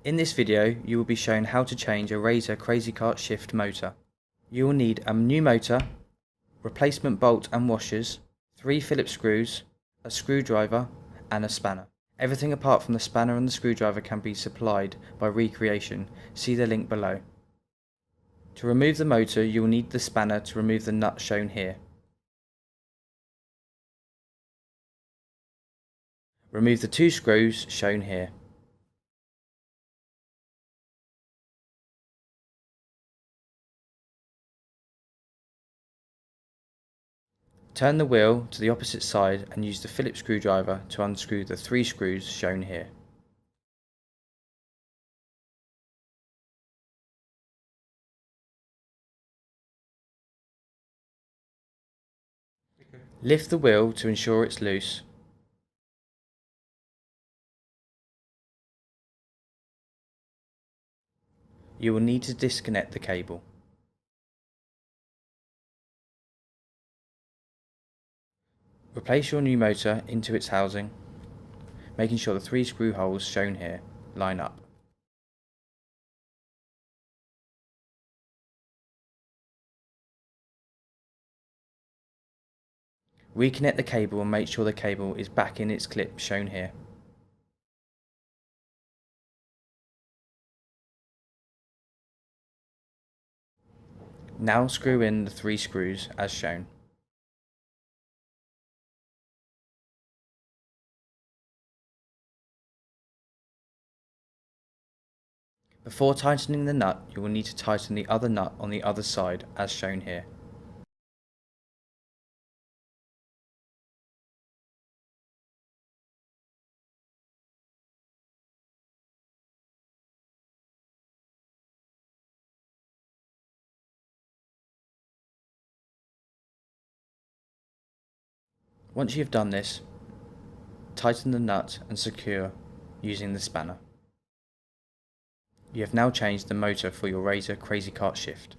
In this video, you will be shown how to change a Razor Crazy Cart shift motor. You will need a new motor, replacement bolt and washers, 3 Phillips screws, a screwdriver and a spanner. Everything apart from the spanner and the screwdriver can be supplied by Recreation. See the link below. To remove the motor, you will need the spanner to remove the nut shown here. Remove the 2 screws shown here. Turn the wheel to the opposite side and use the Phillips screwdriver to unscrew the 3 screws shown here. Lift the wheel to ensure it's loose. You will need to disconnect the cable. Replace your new motor into its housing, making sure the 3 screw holes shown here line up. Reconnect the cable and make sure the cable is back in its clip shown here. Now screw in the 3 screws as shown. Before tightening the nut, you will need to tighten the other nut on the other side as shown here. Once you have done this, tighten the nut and secure using the spanner. You have now changed the motor for your Razor Crazy Cart shift.